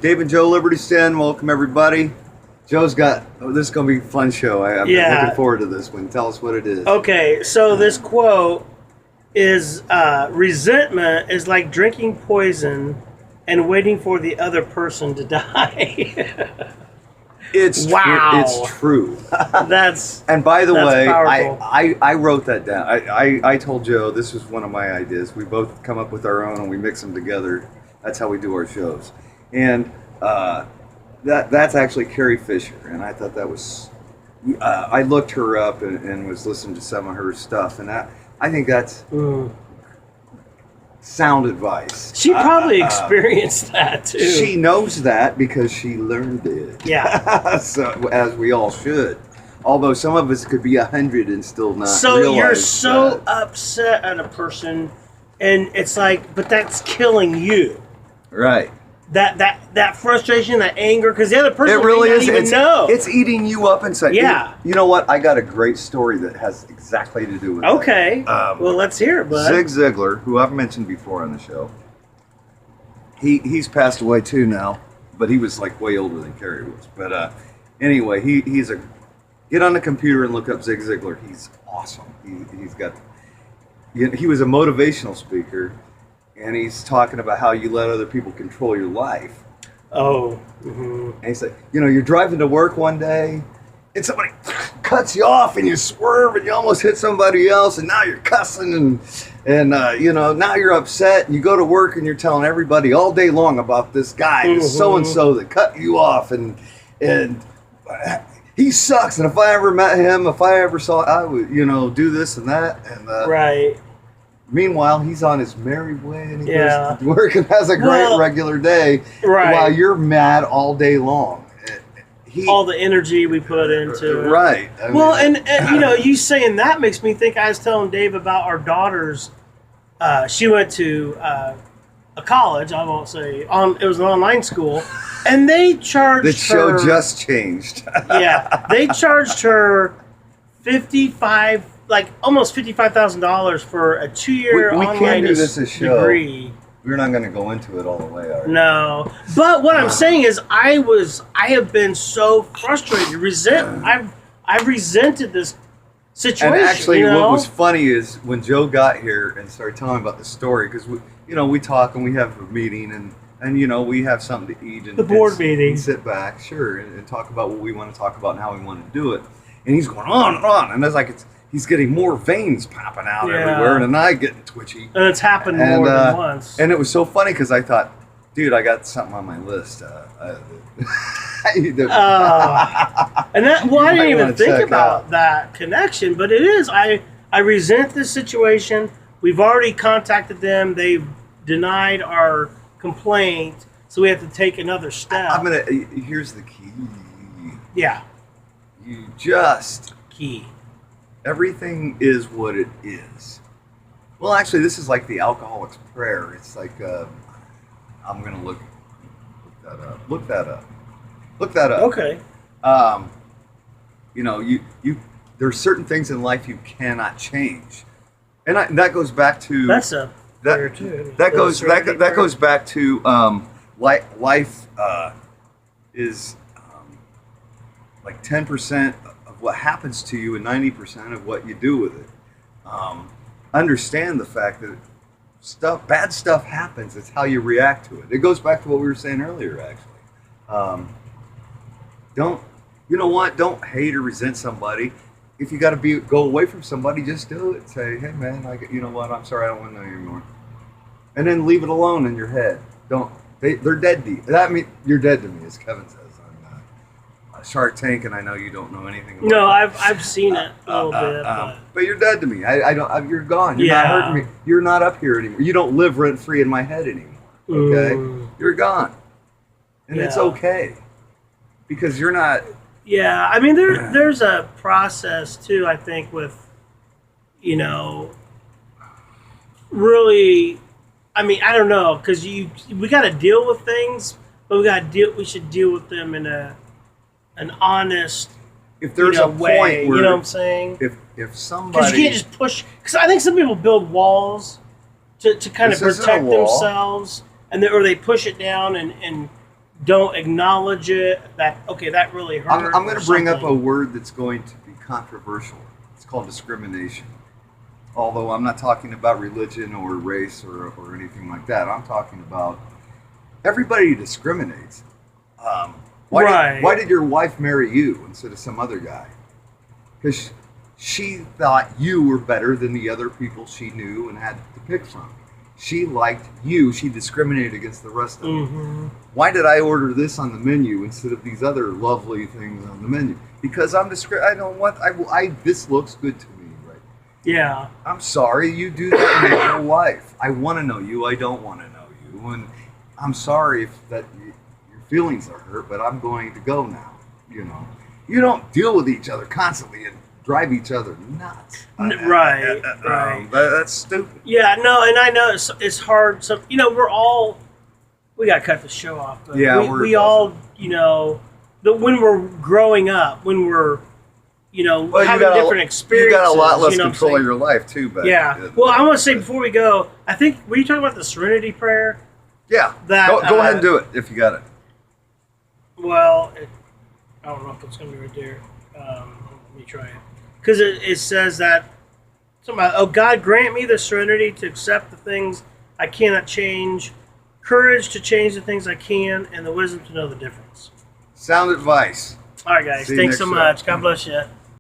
Dave and Joe, Liberty Stand. Welcome, everybody. Joe's got... Oh, this is going to be a fun show. I'm looking forward to this one. Tell us what it is. Okay, so this quote is, resentment is like drinking poison and waiting for the other person to die. It's wow. It's true. And by the way, I wrote that down. I told Joe this was one of my ideas. We both come up with our own and we mix them together. That's how we do our shows. And that's actually Carrie Fisher. And I thought that was... I looked her up and was listening to some of her stuff. And I think that's sound advice. She probably experienced that too. She knows that because she learned it. Yeah. So, as we all should. Although some of us could be 100 and still not realize you're so that. upset at a person, and it's like, but that's killing you. Right. That frustration, that anger, because the other person really may not even know. It's eating you up inside. Yeah. You know what? I got a great story that has exactly to do with okay. Well, let's hear it, bud. Zig Ziggler, who I've mentioned before on the show, he's passed away too now, but he was like way older than Carrie was. But anyway, he's a... Get on the computer and look up Zig Ziggler. He's awesome. He was a motivational speaker, and he's talking about how you let other people control your life. Oh. Mm-hmm. And he's like, you're driving to work one day, and somebody cuts you off, and you swerve, and you almost hit somebody else, and now you're cussing, and now you're upset, and you go to work, and you're telling everybody all day long about this guy, this so-and-so that cut you off, and he sucks, and if I ever met him, if I ever saw, I would, do this and that, and right. Meanwhile, he's on his merry way, and he goes to work and has a great regular day, while you're mad all day long. All the energy we put into it. Right. And you saying that makes me think. I was telling Dave about our daughter's. She went to a college. I won't say it was an online school, and they charged her. The show just changed. Yeah, they charged her almost $55,000 for a 2-year online can't do this as show. Degree. We're not going to go into it all the way, are we? No, but what I'm saying is, I have been so frustrated, I've resented this situation. And actually, what was funny is when Joe got here and started telling about the story, because we talk and we have a meeting and we have something to eat and the board meeting, and sit back, sure, and talk about what we want to talk about and how we want to do it. And he's going on and on, and it's like he's getting more veins popping out everywhere, and I getting twitchy. And it's happened more than once. And it was so funny because I thought, dude, I got something on my list. I didn't even think about that connection, but it is. I resent this situation. We've already contacted them. They've denied our complaint, so we have to take another step. Here's the key. Yeah. You just... Key. Everything is what it is. Well, actually, this is like the alcoholic's prayer. It's like, I'm going to look that up. Look that up. Okay. There's certain things in life you cannot change. And that goes back to... That's a prayer, too. That goes back to life is like 10% of what happens to you and 90% of what you do with it. Understand the fact that bad stuff happens. It's how you react to it. It goes back to what we were saying earlier, actually. Don't hate or resent somebody. If you got to go away from somebody, just do it. Say, hey man, you know what? I'm sorry, I don't want to know you anymore. And then leave it alone in your head. They're dead to you. That means you're dead to me, as Kevin says on Shark Tank, and I know you don't know anything about it. No, I've seen it a little bit. But you're dead to me. I don't. You're gone. You're not hurting me. You're not up here anymore. You don't live rent free in my head anymore. Okay, you're gone, and it's okay because you're not. Yeah, I mean there's a process too. I think with, really, I mean I don't know because we got to deal with things, but we should deal with them in an honest. If there's a way, point where, you know what I'm saying? If somebody, because you can't just push. Because I think some people build walls to kind of protect themselves, or they push it down and don't acknowledge it. That okay, that really hurt. I'm going to bring up a word that's going to be controversial. It's called discrimination. Although I'm not talking about religion or race or anything like that. I'm talking about everybody discriminates. Why did your wife marry you instead of some other guy? Because she thought you were better than the other people she knew and had to pick from. She liked you. She discriminated against the rest of them. Why did I order this on the menu instead of these other lovely things on the menu? Because I don't want. This looks good to me. Yeah. I'm sorry, you do that in your whole life. I want to know you, I don't want to know you. And I'm sorry if that your feelings are hurt, but I'm going to go now. You know. You don't deal with each other constantly and drive each other nuts. Right. That's stupid. Yeah, no, and I know it's hard. So, we got to cut the show off. But yeah, we all, when we're growing up, when we're having different experiences. You got a lot less control of your life, too. But yeah. Well, I want to say before we go, I think, were you talking about the Serenity Prayer? Yeah. Go ahead and do it if you got it. Well, I don't know if it's going to be right there. Let me try it. Because it says that, God, grant me the serenity to accept the things I cannot change, courage to change the things I can, and the wisdom to know the difference. Sound advice. All right, guys. Thanks so much. God bless you.